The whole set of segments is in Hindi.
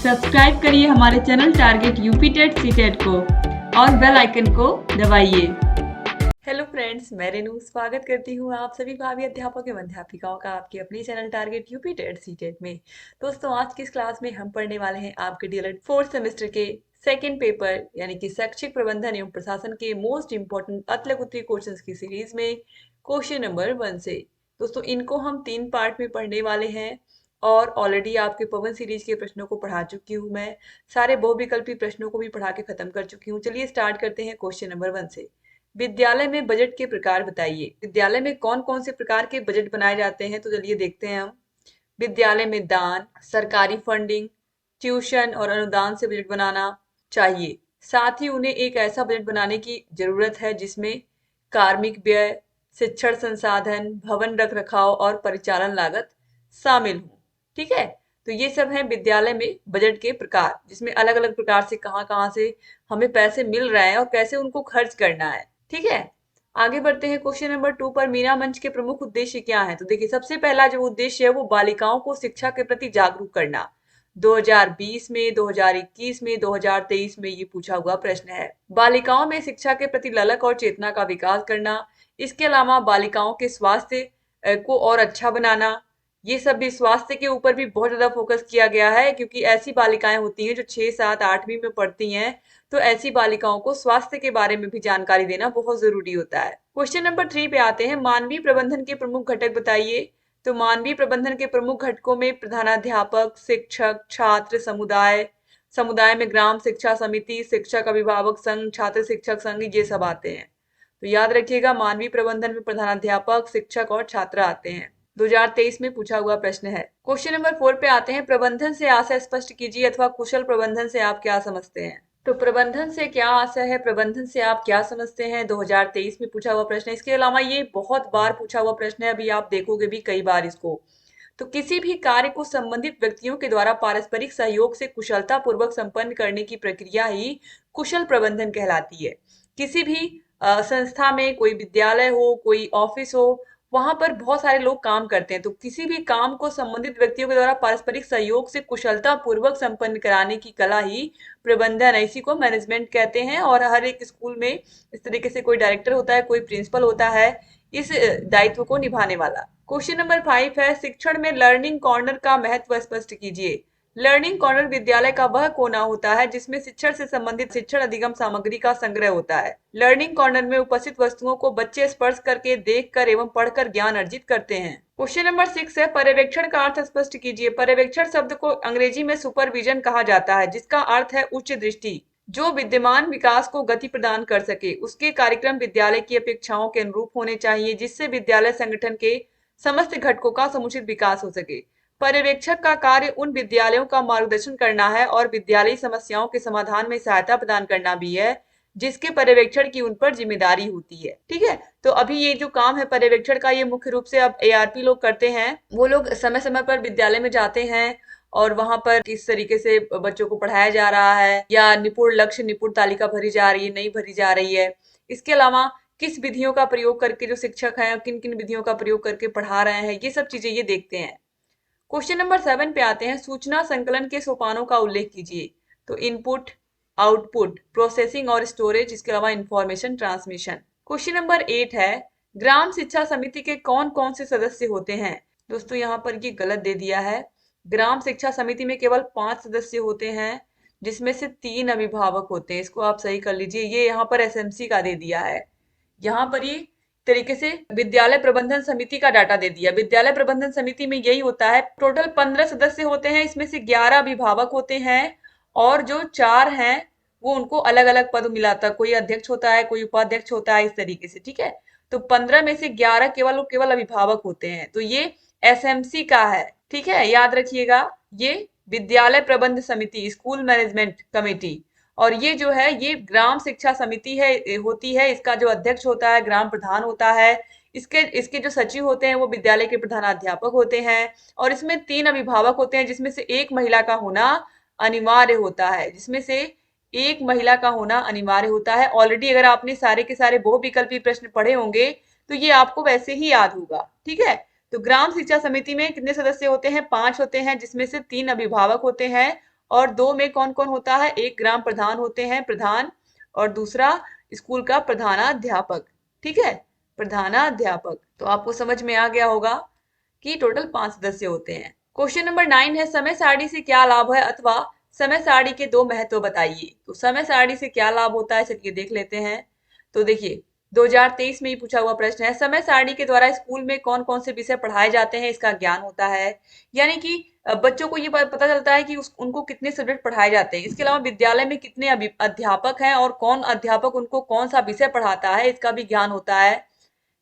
सब्सक्राइब करिए हमारे channel target UP TET CTET को और बेल आइकन को दबाइए। हेलो फ्रेंड्स, मैं रेनू स्वागत करती हूँ आप सभी भावी अध्यापक एवं अध्यापिकाओं का आपके अपने channel target UP TET CTET में। दोस्तों, आज की इस क्लास में हम पढ़ने वाले हैं आपके डीएलएड फोर्थ सेमेस्टर के सेकेंड पेपर यानी कि शैक्षिक प्रबंधन एवं प्रशासन के मोस्ट इंपॉर्टेंट अतलग उत्तरी क्वेश्चंस की सीरीज में क्वेश्चन नंबर 1 से। दोस्तों, इनको हम 3 पार्ट में पढ़ने वाले हैं और ऑलरेडी आपके पवन सीरीज के प्रश्नों को पढ़ा चुकी हूँ मैं। सारे बहुविकल्पी प्रश्नों को भी पढ़ा के खत्म कर चुकी हूँ। चलिए स्टार्ट करते हैं क्वेश्चन नंबर 1 से। विद्यालय में बजट के प्रकार बताइए। विद्यालय में कौन कौन से प्रकार के बजट बनाए जाते हैं, तो चलिए देखते हैं हम। विद्यालय में दान, सरकारी फंडिंग, ट्यूशन और अनुदान से बजट बनाना चाहिए। साथ ही उन्हें एक ऐसा बजट बनाने की जरूरत है जिसमें कार्मिक व्यय, शिक्षण संसाधन, भवन रख रखाव और परिचालन लागत शामिल हो। ठीक है, तो ये सब है विद्यालय में बजट के प्रकार, जिसमें अलग अलग प्रकार से कहाँ से हमें पैसे मिल रहे हैं और कैसे उनको खर्च करना है। ठीक है, आगे बढ़ते हैं क्वेश्चन नंबर 2 पर। मीरा मंच के प्रमुख उद्देश्य क्या है? तो देखिए, सबसे पहला जो उद्देश्य है वो बालिकाओं को शिक्षा के प्रति जागरूक करना। 2020 में, 2021 में, 2023 में ये पूछा हुआ प्रश्न है। बालिकाओं में शिक्षा के प्रति ललक और चेतना का विकास करना, इसके अलावा बालिकाओं के स्वास्थ्य को और अच्छा बनाना, ये सब भी स्वास्थ्य के ऊपर भी बहुत ज्यादा फोकस किया गया है, क्योंकि ऐसी बालिकाएं होती हैं जो 6, 7, 8वीं में पढ़ती हैं, तो ऐसी बालिकाओं को स्वास्थ्य के बारे में भी जानकारी देना बहुत जरूरी होता है। क्वेश्चन नंबर 3 पे आते हैं। मानवीय प्रबंधन के प्रमुख घटक बताइए। तो मानवीय प्रबंधन के प्रमुख घटकों में प्रधानाध्यापक, शिक्षक, छात्र, समुदाय में ग्राम शिक्षा समिति, शिक्षक अभिभावक संघ, छात्र शिक्षक संघ, ये सब आते हैं। तो याद रखिएगा, मानवीय प्रबंधन में प्रधानाध्यापक, शिक्षक और छात्र आते हैं। 2023 में पूछा हुआ प्रश्न है। क्वेश्चन नंबर 4 पे आते हैं। प्रबंधन से आशय स्पष्ट कीजिए अथवा कुशल प्रबंधन से आप क्या समझते हैं? तो प्रबंधन से क्या आशय है, प्रबंधन से आप क्या समझते हैं, 2023 में पूछा हुआ प्रश्न है। इसके अलावा ये बहुत बार पूछा हुआ प्रश्न है, अभी आप देखोगे भी कई बार इसको। तो किसी भी कार्य को संबंधित व्यक्तियों के द्वारा पारस्परिक सहयोग से कुशलता पूर्वक संपन्न करने की प्रक्रिया ही कुशल प्रबंधन कहलाती है। किसी भी संस्था में, कोई विद्यालय हो, कोई ऑफिस हो, वहां पर बहुत सारे लोग काम करते हैं, तो किसी भी काम को संबंधित व्यक्तियों के द्वारा पारस्परिक सहयोग से कुशलता पूर्वक संपन्न कराने की कला ही प्रबंधन है। इसी को मैनेजमेंट कहते हैं। और हर एक स्कूल में इस तरीके से कोई डायरेक्टर होता है, कोई प्रिंसिपल होता है इस दायित्व को निभाने वाला। क्वेश्चन नंबर 5 है। शिक्षण में लर्निंग कॉर्नर का महत्व स्पष्ट कीजिए। लर्निंग कॉर्नर विद्यालय का वह कोना होता है जिसमें शिक्षण से संबंधित शिक्षण अधिगम सामग्री का संग्रह होता है। लर्निंग कॉर्नर में उपस्थित वस्तुओं को बच्चे स्पर्श करके, देखकर एवं पढ़कर ज्ञान अर्जित करते हैं। क्वेश्चन नंबर 6 है। पर्यवेक्षण का अर्थ स्पष्ट कीजिए। पर्यवेक्षण शब्द को अंग्रेजी में सुपरविजन कहा जाता है, जिसका अर्थ है उच्च दृष्टि। जो विद्यमान विकास को गति प्रदान कर सके, उसके कार्यक्रम विद्यालय की अपेक्षाओं के अनुरूप होने चाहिए, जिससे विद्यालय संगठन के समस्त घटकों का समुचित विकास हो सके। पर्यवेक्षक का कार्य उन विद्यालयों का मार्गदर्शन करना है और विद्यालयी समस्याओं के समाधान में सहायता प्रदान करना भी है, जिसके पर्यवेक्षण की उन पर जिम्मेदारी होती है। ठीक है, तो अभी ये जो काम है पर्यवेक्षण का, ये मुख्य रूप से अब एआरपी लोग करते हैं। वो लोग समय समय पर विद्यालय में जाते हैं और वहां पर किस तरीके से बच्चों को पढ़ाया जा रहा है, या निपुण लक्ष्य, निपुण तालिका भरी जा रही है, नहीं भरी जा रही है। इसके अलावा किस विधियों का प्रयोग करके जो शिक्षक हैं, किन किन विधियों का प्रयोग करके पढ़ा रहे हैं, ये सब चीजें ये देखते हैं। क्वेश्चन नंबर 7 पे आते हैं। सूचना संकलन के सोपानों का उल्लेख कीजिए। तो इनपुट, आउटपुट, प्रोसेसिंग और स्टोरेज, इसके अलावा इंफॉर्मेशन ट्रांसमिशन। क्वेश्चन नंबर 8 है। ग्राम शिक्षा समिति के कौन कौन से सदस्य होते हैं? दोस्तों, यहाँ पर ये गलत दे दिया है। ग्राम शिक्षा समिति में केवल 5 सदस्य होते हैं, जिसमें से 3 अभिभावक होते हैं। इसको आप सही कर लीजिए, ये यहाँ पर एसएमसी का दे दिया है। यहाँ पर ये तरीके से विद्यालय प्रबंधन समिति का डाटा दे दिया। विद्यालय प्रबंधन समिति में यही होता है। टोटल 15 सदस्य होते हैं, इसमें से 11 अभिभावक होते हैं और जो 4 हैं वो उनको अलग अलग पद मिला था। कोई अध्यक्ष होता है, कोई उपाध्यक्ष होता है, इस तरीके से। ठीक है, तो 15 में से 11 केवल अभिभावक होते हैं। तो ये एसएमसी का है। ठीक है, याद रखिएगा, ये विद्यालय प्रबंध समिति, स्कूल मैनेजमेंट कमेटी। और ये जो है ये ग्राम शिक्षा समिति है, होती है। इसका जो अध्यक्ष होता है ग्राम प्रधान होता है। इसके जो सचिव होते हैं वो विद्यालय के प्रधानाध्यापक होते हैं। और इसमें 3 अभिभावक होते हैं, जिसमें से एक महिला का होना अनिवार्य होता है। जिसमें से एक महिला का होना अनिवार्य होता है। ऑलरेडी अगर आपने सारे के सारे बहुविकल्पी प्रश्न पढ़े होंगे तो ये आपको वैसे ही याद होगा। ठीक है, तो ग्राम शिक्षा समिति में कितने सदस्य होते हैं? 5 होते हैं, जिसमें से 3 अभिभावक होते हैं और 2 में कौन कौन होता है, एक ग्राम प्रधान होते हैं, प्रधान, और दूसरा स्कूल का प्रधानाध्यापक। ठीक है, प्रधानाध्यापक। तो आपको समझ में आ गया होगा कि टोटल 5 सदस्य होते हैं। क्वेश्चन नंबर 9 है, समय सारणी से क्या लाभ है अथवा समय सारणी के 2 महत्व बताइए। तो समय सारणी से क्या लाभ होता है, चलिए देख लेते हैं। तो देखिए 2023 में ही पूछा हुआ प्रश्न है, समय सारणी के द्वारा स्कूल में कौन कौन से विषय पढ़ाए जाते हैं इसका ज्ञान होता है। यानी कि बच्चों को ये पता चलता है कि उनको कितने सब्जेक्ट पढ़ाए जाते हैं। इसके अलावा विद्यालय में कितने अध्यापक हैं और कौन अध्यापक उनको कौन सा विषय पढ़ाता है, इसका भी ज्ञान होता है।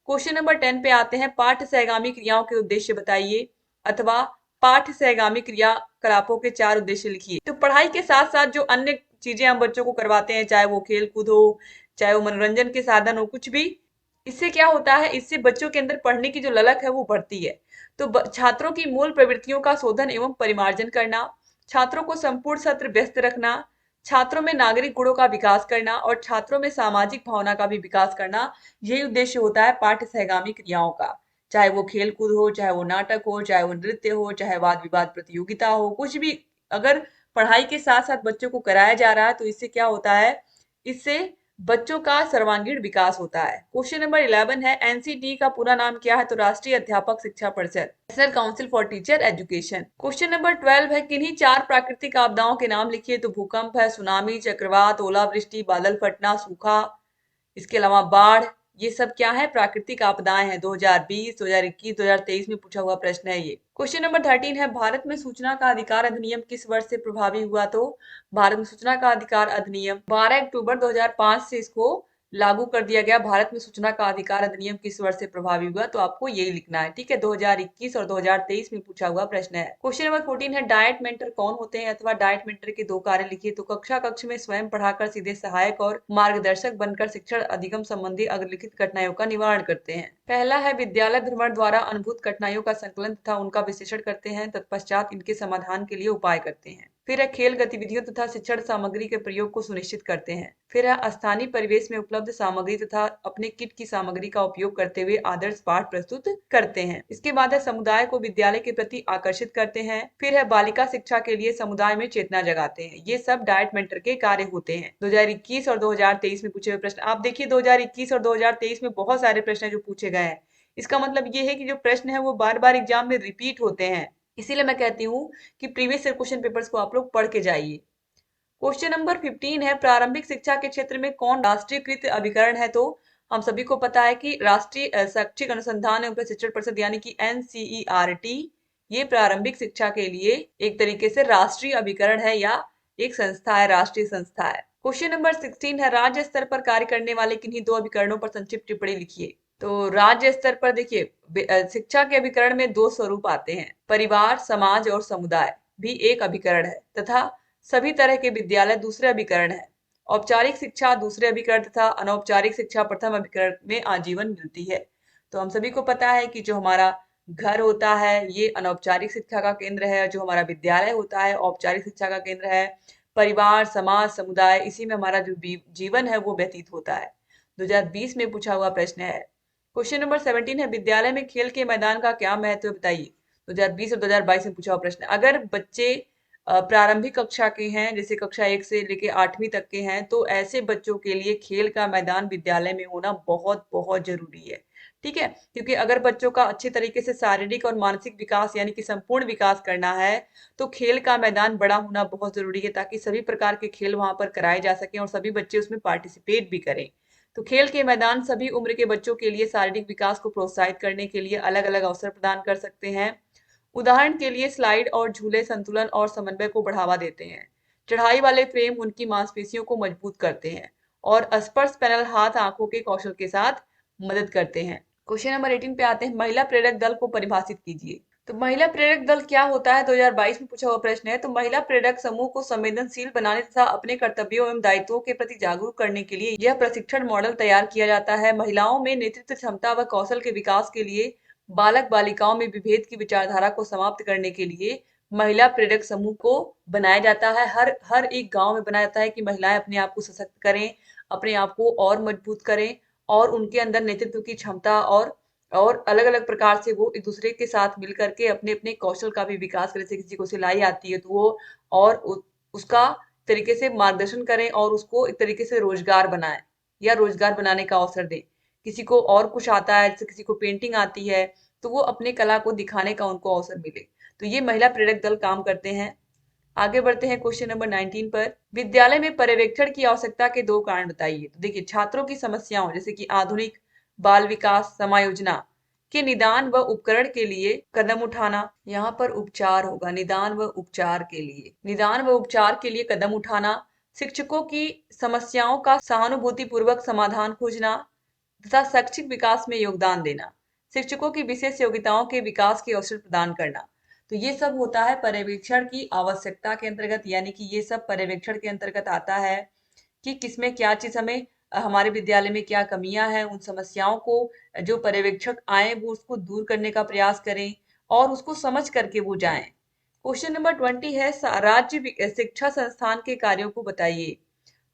क्वेश्चन नंबर 10 पे आते हैं, पाठ्य सहगामी क्रियाओं के उद्देश्य बताइए अथवा पाठ्य सहगामी क्रियाकलापों के 4 उद्देश्य लिखिए। तो पढ़ाई के साथ साथ जो अन्य चीजें हम बच्चों को करवाते हैं, चाहे वो खेल कूद हो, चाहे वो मनोरंजन के साधन हो, कुछ भी, इससे क्या होता है, इससे बच्चों के अंदर पढ़ने की जो ललक है वो बढ़ती है। तो छात्रों की मूल प्रवृत्तियों का शोधन एवं परिमार्जन करना, छात्रों को संपूर्ण सत्र व्यस्त रखना, छात्रों में नागरिक गुणों का विकास करना और छात्रों में सामाजिक भावना का भी विकास करना, यही उद्देश्य होता है पाठ्य सहगामी क्रियाओं का। चाहे वो खेल कूद हो, चाहे वो नाटक हो, चाहे वो नृत्य हो, चाहे वाद विवाद प्रतियोगिता हो, कुछ भी अगर पढ़ाई के साथ साथ बच्चों को कराया जा रहा है तो इससे क्या होता है, इससे बच्चों का सर्वांगीण विकास होता है। क्वेश्चन नंबर 11 है, एनसीटी का पूरा नाम क्या है। तो राष्ट्रीय अध्यापक शिक्षा परिषद, national council for teacher education. Question number 12 है, किन्हीं 4 प्राकृतिक आपदाओं के नाम लिखिए। तो भूकंप है, सुनामी, चक्रवात, ओलावृष्टि, बादल फटना, सूखा, इसके अलावा बाढ़, ये सब क्या है, प्राकृतिक आपदाएं हैं। 2020, 2021, 2023 में पूछा हुआ प्रश्न है ये। क्वेश्चन नंबर 13 है, भारत में सूचना का अधिकार अधिनियम किस वर्ष से प्रभावी हुआ। तो भारत में सूचना का अधिकार अधिनियम 12 अक्टूबर 2005 से इसको लागू कर दिया गया। भारत में सूचना का अधिकार अधिनियम किस वर्ष से प्रभावी हुआ, तो आपको यही लिखना है। ठीक है, 2021 और 2023 में पूछा हुआ प्रश्न है। क्वेश्चन नंबर 14 है, डायट मेंटर कौन होते हैं अथवा डायट मेंटर के 2 कार्य लिखिए। तो कक्ष में स्वयं पढ़ाकर सीधे सहायक और मार्गदर्शक बनकर शिक्षण अधिगम संबंधी अग्रलिखित कठिनाइयों का निवारण करते हैं। पहला है, विद्यालय भ्रमण द्वारा अनुभूत कठिनाइयों का संकलन तथा उनका विश्लेषण करते हैं, तत्पश्चात इनके समाधान के लिए उपाय करते हैं। फिर है, खेल गतिविधियों तथा शिक्षण सामग्री के प्रयोग को सुनिश्चित करते हैं। फिर है, स्थानीय परिवेश में उपलब्ध सामग्री तथा अपने किट की सामग्री का उपयोग करते हुए आदर्श पाठ प्रस्तुत करते हैं। इसके बाद है, समुदाय को विद्यालय के प्रति आकर्षित करते हैं। फिर है, बालिका शिक्षा के लिए समुदाय में चेतना जगाते हैं। ये सब डायट मेंटर के कार्य होते हैं। 2021 और 2023 में पूछे हुए प्रश्न आप देखिए, 2021 और 2023 में बहुत सारे प्रश्न जो पूछे गए हैं। इसका मतलब ये है कि जो प्रश्न है वो बार बार एग्जाम में रिपीट होते हैं। इसीलिए मैं कहती हूँ कि प्रीवियस ईयर क्वेश्चन पेपर्स को आप लोग पढ़ के जाइए। क्वेश्चन नंबर 15 है, प्रारंभिक शिक्षा के क्षेत्र में कौन राष्ट्रीयकृत अभिकरण है। तो हम सभी को पता है कि राष्ट्रीय शैक्षिक अनुसंधान एवं प्रशिक्षण परिषद यानी कि एनसीईआरटी, ये प्रारंभिक शिक्षा के लिए एक तरीके से राष्ट्रीय अभिकरण है या एक संस्था है, राष्ट्रीय संस्था है। क्वेश्चन नंबर 16 है, राज्य स्तर पर कार्य करने वाले किन्हीं 2 अभिकरणों पर संक्षिप्त टिप्पणी लिखिए। तो राज्य स्तर पर देखिए शिक्षा के अभिकरण में 2 स्वरूप आते हैं, परिवार, समाज और समुदाय भी एक अभिकरण है तथा सभी तरह के विद्यालय दूसरे अभिकरण है। औपचारिक शिक्षा दूसरे अभिकरण तथा अनौपचारिक शिक्षा प्रथम अभिकरण में आजीवन मिलती है। तो हम सभी को पता है कि जो हमारा घर होता है ये अनौपचारिक शिक्षा का केंद्र है, जो हमारा विद्यालय होता है औपचारिक शिक्षा का केंद्र है। परिवार, समाज, समुदाय, इसी में हमारा जो जीवन है वो व्यतीत होता है। 2020 में पूछा हुआ प्रश्न है। क्वेश्चन नंबर 17 है, विद्यालय में खेल के मैदान का क्या महत्व बताइए। 2020 और 2022 में पूछा हुआ प्रश्न। अगर बच्चे प्रारंभिक कक्षा के हैं, जैसे कक्षा 1 से लेके 8वीं तक के हैं, तो ऐसे बच्चों के लिए खेल का मैदान विद्यालय में होना बहुत बहुत जरूरी है। ठीक है, क्योंकि अगर बच्चों का अच्छे तरीके से शारीरिक और मानसिक विकास यानी कि संपूर्ण विकास करना है तो खेल का मैदान बड़ा होना बहुत जरूरी है, ताकि सभी प्रकार के खेल वहां पर कराए जा सके और सभी बच्चे उसमें पार्टिसिपेट भी करें। तो खेल के मैदान सभी उम्र के बच्चों के लिए शारीरिक विकास को प्रोत्साहित करने के लिए अलग अलग अवसर प्रदान कर सकते हैं। उदाहरण के लिए स्लाइड और झूले संतुलन और समन्वय को बढ़ावा देते हैं। चढ़ाई वाले फ्रेम उनकी मांसपेशियों को मजबूत करते हैं और स्पर्श पैनल हाथ आंखों के कौशल के साथ मदद करते हैं। क्वेश्चन नंबर 18 पे आते हैं, महिला प्रेरक दल को परिभाषित कीजिए। तो महिला प्रेरक दल क्या होता है, 2022 में पूछा हुआ प्रश्न है। तो महिला प्रेरक समूह को संवेदनशील बनाने तथा अपने कर्तव्यों एवं दायित्वों के प्रति जागरूक करने के लिए यह प्रशिक्षण मॉडल तैयार किया जाता है। महिलाओं में नेतृत्व क्षमता व कौशल के विकास के लिए बालक बालिकाओं में विभेद की विचारधारा को समाप्त करने के लिए महिला प्रेरक समूह को बनाया जाता है। हर हर एक गांव में बनाया जाता है कि महिलाएं अपने आप को सशक्त करें, अपने आप को और मजबूत करें और उनके अंदर नेतृत्व की क्षमता और अलग अलग प्रकार से वो एक दूसरे के साथ मिल करके अपने अपने कौशल का भी विकास करें। जैसे किसी को सिलाई आती है तो वो और उसका तरीके से मार्गदर्शन करें और उसको एक तरीके से रोजगार बनाएं या रोजगार बनाने का अवसर दें। किसी को और कुछ आता है, जैसे किसी को पेंटिंग आती है, तो वो अपने कला को दिखाने का उनको अवसर मिले। तो ये महिला प्रेरक दल काम करते हैं। आगे बढ़ते हैं क्वेश्चन नंबर 19 पर। विद्यालय में पर्यवेक्षण की आवश्यकता के 2 कारण बताइए। तो देखिए, छात्रों की समस्याओं जैसे कि आधुनिक बाल विकास समायोजना के निदान व उपकरण के लिए कदम उठाना। यहाँ पर उपचार होगा, निदान व उपचार के लिए, निदान व उपचार के लिए कदम उठाना। शिक्षकों की समस्याओं का सहानुभूति पूर्वक समाधान खोजना तथा शैक्षिक विकास में योगदान देना। शिक्षकों की विशेष योग्यताओं के विकास के अवसर प्रदान करना। तो ये सब होता है पर्यवेक्षण की आवश्यकता के अंतर्गत, यानी कि ये सब पर्यवेक्षण के अंतर्गत आता है कि किसमें क्या चीज हमें, हमारे विद्यालय में क्या कमियां हैं, उन समस्याओं को जो पर्यवेक्षक आए वो उसको दूर करने का प्रयास करें और उसको समझ करके वो जाएं। क्वेश्चन नंबर 20 है, राज्य शिक्षा संस्थान के कार्यों को बताइए।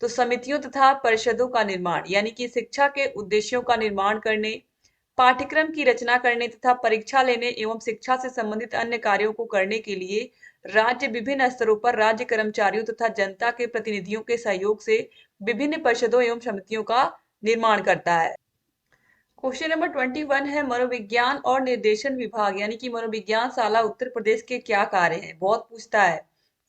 तो समितियों तथा परिषदों का निर्माण, यानी कि शिक्षा के उद्देश्यों का निर्माण करने, पाठ्यक्रम की रचना करने तथा परीक्षा लेने एवं शिक्षा से संबंधित अन्य कार्यों को करने के लिए राज्य विभिन्न स्तरों पर राज्य कर्मचारियों तथा जनता के प्रतिनिधियों के सहयोग से विभिन्न परिषदों एवं समितियों का निर्माण करता है। क्वेश्चन नंबर 21 है, मनोविज्ञान और निर्देशन विभाग यानी कि मनोविज्ञान शाला उत्तर प्रदेश के क्या कार्य हैं। बहुत पूछता है।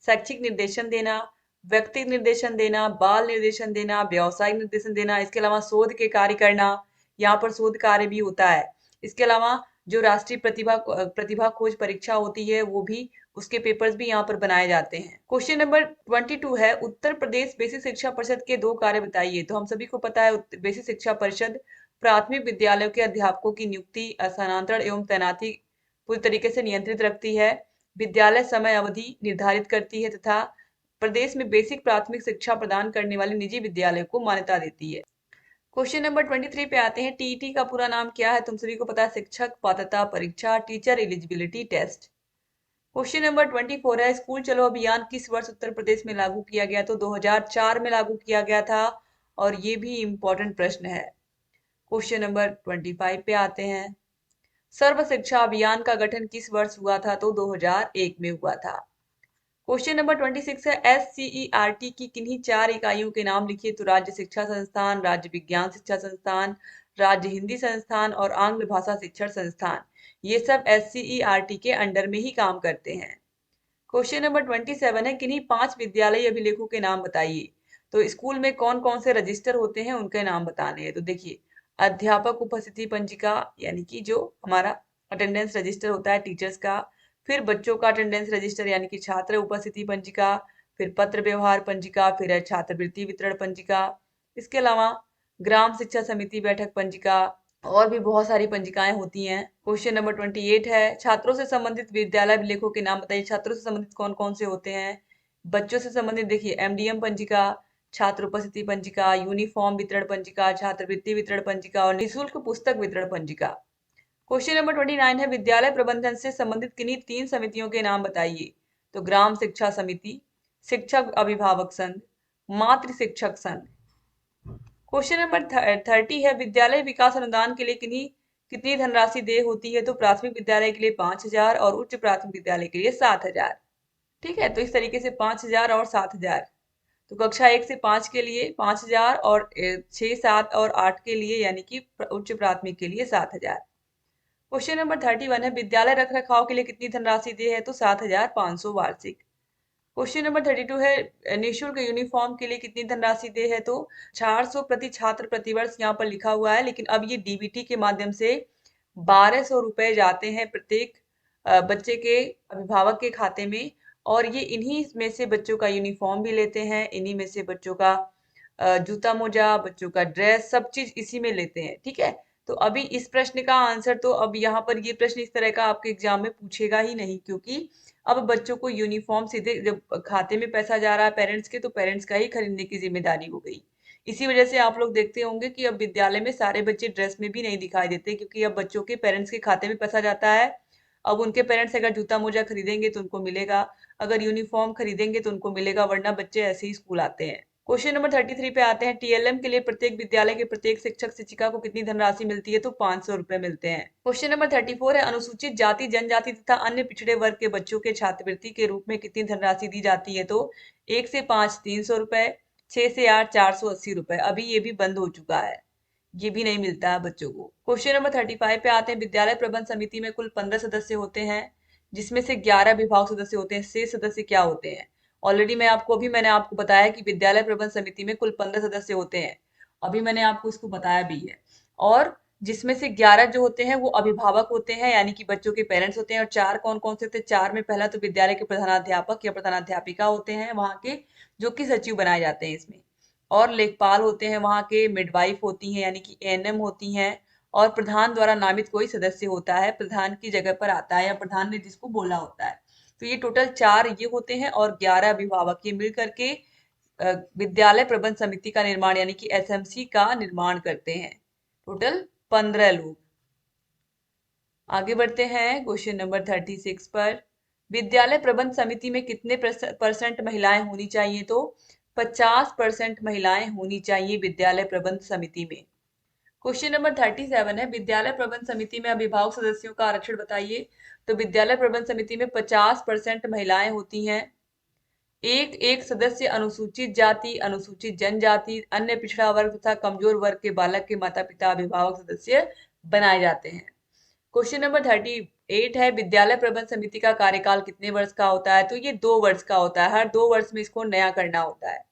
शैक्षिक निर्देशन देना, व्यक्ति निर्देशन देना, बाल निर्देशन देना, व्यवसायिक निर्देशन देना, इसके अलावा शोध के कार्य करना, यहाँ पर शोध कार्य भी होता है। इसके अलावा जो राष्ट्रीय प्रतिभा प्रतिभा खोज परीक्षा होती है वो भी, उसके पेपर्स भी यहाँ पर बनाए जाते हैं। क्वेश्चन नंबर 22 है, उत्तर प्रदेश बेसिक शिक्षा परिषद के 2 कार्य बताइए। तो हम सभी को पता है बेसिक शिक्षा परिषद प्राथमिक विद्यालयों के अध्यापकों की नियुक्ति, स्थानांतरण एवं तैनाती पूरी तरीके से नियंत्रित रखती है। विद्यालय समय अवधि निर्धारित करती है तथा प्रदेश में बेसिक प्राथमिक शिक्षा प्रदान करने वाले निजी विद्यालयों को मान्यता देती है। क्वेश्चन नंबर 23 पे आते हैं। टीईटी का पूरा नाम क्या है? तुम सभी को पता है, शिक्षक पात्रता परीक्षा, teacher eligibility test. Question number 24 है, स्कूल चलो अभियान किस वर्ष उत्तर प्रदेश में लागू किया गया? तो 2004 में लागू किया गया था और ये भी इंपॉर्टेंट प्रश्न है। क्वेश्चन नंबर 25 पे आते हैं। सर्व शिक्षा अभियान का गठन किस वर्ष हुआ था? तो 2001 में हुआ था। क्वेश्चन नंबर 26 है, SCERT की किन्हीं 4 इकाइयों के नाम लिखिए। तो राज्य शिक्षा संस्थान, राज्य विज्ञान शिक्षा संस्थान, राज्य हिंदी संस्थान और आंग्ल भाषा शिक्षण संस्थान, ये सब SCERT के अंडर में ही काम करते हैं। क्वेश्चन नंबर 27 है, किन्हीं 5 विद्यालय अभिलेखों के नाम बताइए। तो स्कूल में कौन कौन से रजिस्टर होते हैं उनके नाम बताने हैं। तो देखिए, अध्यापक उपस्थिति पंजिका, यानी कि जो हमारा अटेंडेंस रजिस्टर होता है टीचर्स का, फिर बच्चों का अटेंडेंस रजिस्टर यानी कि छात्र उपस्थिति पंजिका, फिर पत्र व्यवहार पंजिका, फिर है छात्रवृत्ति वितरण पंजिका, इसके अलावा ग्राम शिक्षा समिति बैठक पंजिका, और भी बहुत सारी पंजिकाएं होती हैं। क्वेश्चन नंबर 28 है, छात्रों से संबंधित विद्यालय अभिलेखों के नाम बताइए। छात्रों से संबंधित कौन कौन से होते हैं? बच्चों से संबंधित देखिए, MDM पंजिका, छात्र उपस्थिति पंजिका, यूनिफॉर्म वितरण पंजिका, छात्रवृत्ति वितरण पंजिका और निःशुल्क पुस्तक वितरण पंजिका। क्वेश्चन नंबर 29 है, विद्यालय प्रबंधन से संबंधित किन्हीं 3 समितियों के नाम बताइए। तो ग्राम शिक्षा समिति, शिक्षक अभिभावक संघ, मातृ शिक्षक संघ। क्वेश्चन नंबर 30 है, विद्यालय विकास अनुदान के लिए कितनी धनराशि देय होती है? तो प्राथमिक विद्यालय के लिए 5,000 और उच्च प्राथमिक विद्यालय के लिए 7,000। ठीक है, तो इस तरीके से 5,000 और 7,000। तो कक्षा 1 से 5 के लिए 5,000 और 6, 7 और 8 के लिए यानी कि उच्च प्राथमिक के लिए 7,000। क्वेश्चन नंबर 31 है, विद्यालय रख रखाव के लिए कितनी धनराशि देय है? तो 7,500 वार्षिक। क्वेश्चन नंबर 32 है, निःशुल्क यूनिफॉर्म के लिए कितनी धनराशि दे है? तो 400 प्रति छात्र प्रतिवर्ष यहाँ पर लिखा हुआ है, लेकिन अब ये डीबीटी के माध्यम से 1,200 रुपए जाते हैं प्रत्येक बच्चे के अभिभावक के खाते में, और ये इन्हीं में से बच्चों का यूनिफॉर्म भी लेते हैं, इन्हीं में से बच्चों का जूता मोजा, बच्चों का ड्रेस, सब चीज इसी में लेते हैं। ठीक है, तो अभी इस प्रश्न का आंसर, तो अब यहाँ पर ये प्रश्न इस तरह का आपके एग्जाम में पूछेगा ही नहीं, क्योंकि अब बच्चों को यूनिफॉर्म सीधे जब खाते में पैसा जा रहा है पेरेंट्स के, तो पेरेंट्स का ही खरीदने की जिम्मेदारी हो गई। इसी वजह से आप लोग देखते होंगे कि अब विद्यालय में सारे बच्चे ड्रेस में भी नहीं दिखाई देते, क्योंकि अब बच्चों के पेरेंट्स के खाते में पैसा जाता है। अब उनके पेरेंट्स अगर जूता मोजा खरीदेंगे तो उनको मिलेगा, अगर यूनिफॉर्म खरीदेंगे तो उनको मिलेगा, वरना बच्चे ऐसे ही स्कूल आते हैं। क्वेश्चन नंबर 33 पे आते हैं, टीएलएम के लिए प्रत्येक विद्यालय के प्रत्येक शिक्षक शिक्षिका को कितनी धनराशि मिलती है? तो 500 रुपए मिलते हैं। क्वेश्चन नंबर 34 है, अनुसूचित जाति जनजाति तथा अन्य पिछड़े वर्ग के बच्चों के छात्रवृत्ति के रूप में कितनी धनराशि दी जाती है? तो 1 से 5 300 रुपए, 6 से 8 480 रुपए। अभी ये भी बंद हो चुका है, ये भी नहीं मिलता है बच्चों को। क्वेश्चन नंबर 35 पे आते हैं, विद्यालय प्रबंध समिति में कुल 15 सदस्य होते हैं, जिसमें से 11 विभाग सदस्य होते हैं। शेष सदस्य क्या होते हैं? ऑलरेडी मैंने आपको बताया कि विद्यालय प्रबंध समिति में कुल 15 सदस्य होते हैं, अभी मैंने आपको इसको बताया भी है। और जिसमें से 11 जो होते हैं वो अभिभावक होते हैं, यानी कि बच्चों के पेरेंट्स होते हैं। और 4 कौन कौन से होते हैं? 4 में पहला तो विद्यालय के प्रधानाध्यापक या प्रधानाध्यापिका होते हैं वहां के, जो कि सचिव बनाए जाते हैं इसमें। और लेखपाल होते हैं वहां के, मिडवाइफ होती हैं यानी कि एएनएम होती हैं। और प्रधान द्वारा नामित कोई सदस्य होता है, प्रधान की जगह पर आता है या प्रधान ने जिसको बोला होता है। तो ये टोटल 4 ये होते हैं और 11 अभिभावक, ये मिल करके विद्यालय प्रबंध समिति का निर्माण यानी कि एसएमसी का निर्माण करते हैं। टोटल 15 लोग। आगे बढ़ते हैं क्वेश्चन नंबर 36 पर, विद्यालय प्रबंध समिति में कितने परसेंट महिलाएं होनी चाहिए? तो 50% महिलाएं होनी चाहिए विद्यालय प्रबंध समिति में। क्वेश्चन नंबर 37 है, विद्यालय प्रबंध समिति में अभिभावक सदस्यों का आरक्षण बताइए। तो विद्यालय प्रबंध समिति में 50% महिलाएं होती हैं। एक सदस्य अनुसूचित जाति, अनुसूचित जनजाति, अन्य पिछड़ा वर्ग तथा कमजोर वर्ग के बालक के माता पिता अभिभावक सदस्य बनाए जाते हैं। क्वेश्चन नंबर 38 है, विद्यालय प्रबंध समिति का कार्यकाल कितने वर्ष का होता है? तो ये 2 वर्ष का होता है, हर 2 वर्ष में इसको नया करना होता है।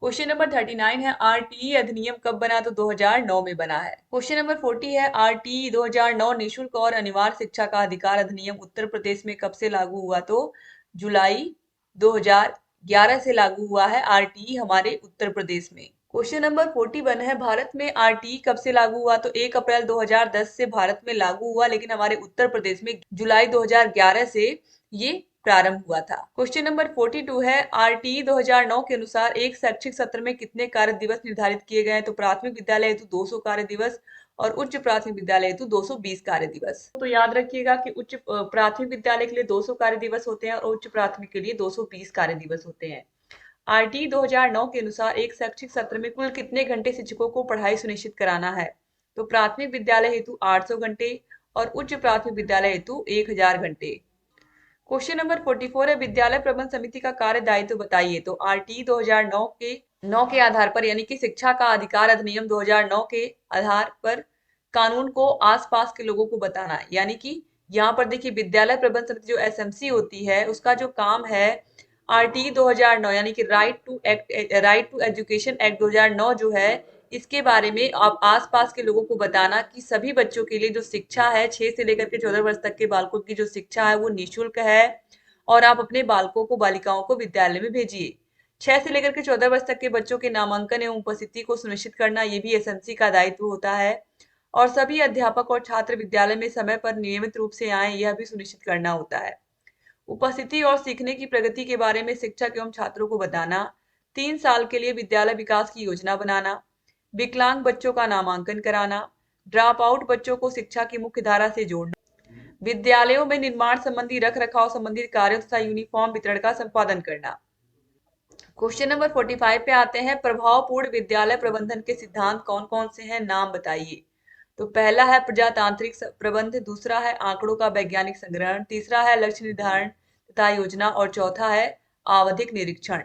क्वेश्चन नंबर 39 है, आरटीई अधिनियम कब बना? तो 2009 में बना है। क्वेश्चन नंबर 40 है, आरटीई 2009 निःशुल्क और अनिवार्य शिक्षा का अधिकार अधिनियम उत्तर प्रदेश में कब से लागू हुआ? तो जुलाई 2011 से लागू हुआ है आरटीई हमारे उत्तर प्रदेश में। क्वेश्चन नंबर 41 है, भारत में आरटीई कब से लागू हुआ? तो 1 अप्रैल 2010 से भारत में लागू हुआ, लेकिन हमारे उत्तर प्रदेश में जुलाई 2011 से ये प्रारंभ हुआ था। क्वेश्चन नंबर 42 है, आरटीई 2009 के अनुसार एक शैक्षिक सत्र में कितने कार्य दिवस निर्धारित किए गए हैं? तो प्राथमिक विद्यालय हेतु 200 कार्य दिवस और उच्च प्राथमिक विद्यालय हेतु 220 कार्य दिवस। तो याद रखिएगा कि उच्च प्राथमिक विद्यालय के लिए 200 कार्य दिवस होते हैं और उच्च प्राथमिक के लिए 220 कार्य दिवस होते हैं। आरटीई 2009 के अनुसार एक शैक्षिक सत्र में कुल कितने घंटे शिक्षकों को पढ़ाई सुनिश्चित कराना है? तो प्राथमिक विद्यालय हेतु 800 घंटे और उच्च प्राथमिक विद्यालय हेतु 1000 घंटे। क्वेश्चन नंबर 44 है, विद्यालय प्रबंध समिति का कार्य दायित्व बताइए। तो आरटीई 2009 के आधार पर यानी कि शिक्षा का अधिकार अधिनियम 2009 के आधार पर कानून को आसपास के लोगों को बताना है। यानी कि यहाँ पर देखिए, विद्यालय प्रबंध समिति जो एसएमसी होती है उसका जो काम है, आरटीई 2009 यानी कि राइट टू एजुकेशन एक्ट 2009 जो है, इसके बारे में आप आसपास के लोगों को बताना कि सभी बच्चों के लिए जो शिक्षा है, 6 से लेकर के 14 वर्ष तक के बालकों की जो शिक्षा है वो निःशुल्क है और आप अपने बालकों को, बालिकाओं को विद्यालय में भेजिए। 6 से लेकर के 14 वर्ष तक के बच्चों के नामांकन एवं उपस्थिति को सुनिश्चित करना, ये भी एसएमसी का दायित्व होता है। और सभी अध्यापक और छात्र विद्यालय में समय पर नियमित रूप से आए, यह भी सुनिश्चित करना होता है। उपस्थिति और सीखने की प्रगति के बारे में शिक्षक एवं छात्रों को बताना। 3 साल के लिए विद्यालय विकास की योजना बनाना। विकलांग बच्चों का नामांकन कराना। ड्रॉप आउट बच्चों को शिक्षा की मुख्य धारा से जोड़ना। विद्यालयों में निर्माण संबंधी, रख रखाव संबंधित कार्यों तथा यूनिफॉर्म वितरण का संपादन करना। क्वेश्चन नंबर 45 पे आते हैं, प्रभावपूर्ण विद्यालय प्रबंधन के सिद्धांत कौन कौन से हैं, नाम बताइए। तो पहला है प्रजातांत्रिक प्रबंध, दूसरा है आंकड़ों का वैज्ञानिक संग्रहण, तीसरा है लक्ष्य निर्धारण तथा योजना और चौथा है आवधिक निरीक्षण।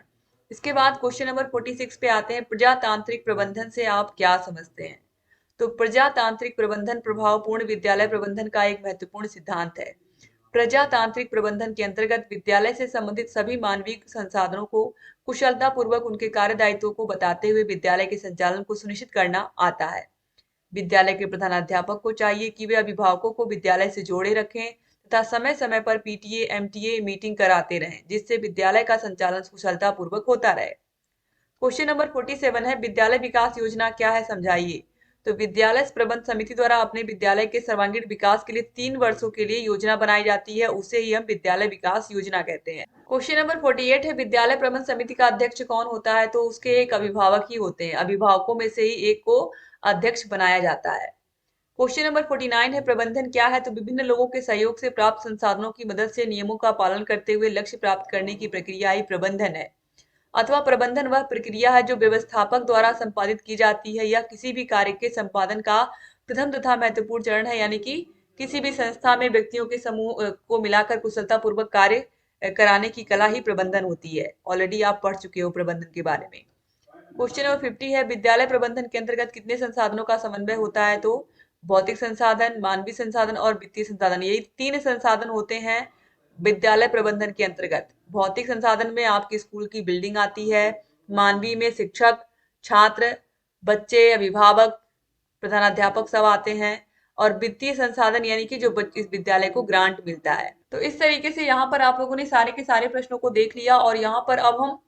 इसके बाद क्वेश्चन नंबर 46 पे आते हैं, प्रजातांत्रिक प्रबंधन से आप क्या समझते हैं। तो प्रजातांत्रिक प्रबंधन प्रभावपूर्ण विद्यालय प्रबंधन का एक महत्वपूर्ण सिद्धांत है। प्रजातांत्रिक प्रबंधन के अंतर्गत विद्यालय से संबंधित सभी मानवीय संसाधनों को कुशलता पूर्वक उनके कार्य दायित्वों को बताते हुए विद्यालय के संचालन को सुनिश्चित करना आता है। विद्यालय के प्रधानाध्यापक को चाहिए कि वे अभिभावकों को विद्यालय से जोड़े रखें तथा समय समय पर पीटीए एमटीए मीटिंग कराते रहें, जिससे विद्यालय का संचालन कुशलता पूर्वक होता रहे। क्वेश्चन नंबर 47 है, विद्यालय विकास योजना क्या है, समझाइए। तो विद्यालय प्रबंध समिति द्वारा अपने विद्यालय के सर्वांगीण विकास के लिए 3 वर्षों के लिए योजना बनाई जाती है, उसे ही हम विद्यालय विकास योजना कहते हैं। क्वेश्चन नंबर 48 है, विद्यालय प्रबंध समिति का अध्यक्ष कौन होता है। तो उसके एक अभिभावक ही होते हैं, अभिभावकों में से ही एक को अध्यक्ष बनाया जाता है। क्वेश्चन नंबर 49 है, प्रबंधन क्या है। तो विभिन्न लोगों के सहयोग से प्राप्त संसाधनों की मदद से नियमों का पालन करते हुए लक्ष्य प्राप्त करने की प्रक्रिया ही प्रबंधन है। अथवा प्रबंधन वह प्रक्रिया है जो व्यवस्थापक द्वारा संपादित की जाती है या किसी भी कार्य के संपादन का प्रथम तथा महत्वपूर्ण चरण है। यानी कि किसी भी संस्था में व्यक्तियों के समूह को मिलाकर कुशलता पूर्वक कार्य कराने की कला ही प्रबंधन होती है। ऑलरेडी आप पढ़ चुके हो प्रबंधन के बारे में। क्वेश्चन नंबर 50 है, विद्यालय प्रबंधन के अंतर्गत कितने संसाधनों का समन्वय होता है? तो भौतिक संसाधन, मानवीय संसाधन और वित्तीय संसाधन, यही 3 संसाधन होते हैं विद्यालय प्रबंधन के अंतर्गत। भौतिक संसाधन में आपकी स्कूल की बिल्डिंग आती है, मानवीय में शिक्षक, छात्र, बच्चे, अभिभावक, प्रधानाध्यापक सब आते हैं, और वित्तीय संसाधन यानी कि जो इस विद्यालय को ग्रांट मिलता है। तो इस तरीके से यहाँ पर आप लोगों ने सारे के सारे प्रश्नों को देख लिया, और यहाँ पर अब हम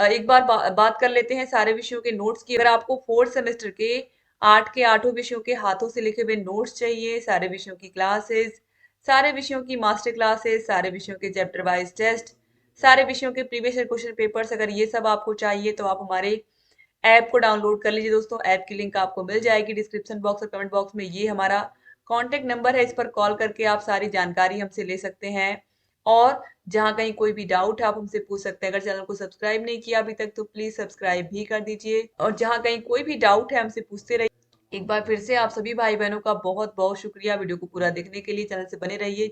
एक बार बात कर लेते हैं सारे विषयों के नोट्स की। अगर आपको 4th सेमेस्टर के 8 के 8 विषयों के हाथों से लिखे हुए नोट्स चाहिए, सारे विषयों की क्लासेस, सारे विषयों की मास्टर क्लासेस, सारे विषयों के चैप्टर वाइज टेस्ट, सारे विषयों के प्रीवियस ईयर क्वेश्चन पेपर्स, अगर ये सब आपको चाहिए तो आप हमारे ऐप को डाउनलोड कर लीजिए दोस्तों। ऐप की लिंक आपको मिल जाएगी डिस्क्रिप्शन बॉक्स और कमेंट बॉक्स में। ये हमारा कॉन्टेक्ट नंबर है, इस पर कॉल करके आप सारी जानकारी हमसे ले सकते हैं, और जहां कहीं कोई भी डाउट है आप हमसे पूछ सकते हैं। अगर चैनल को सब्सक्राइब नहीं किया अभी तक तो प्लीज सब्सक्राइब भी कर दीजिए, और जहां कहीं कोई भी डाउट है हमसे पूछते रहिए। एक बार फिर से आप सभी भाई बहनों का बहुत बहुत शुक्रिया वीडियो को पूरा देखने के लिए। चैनल से बने रहिए।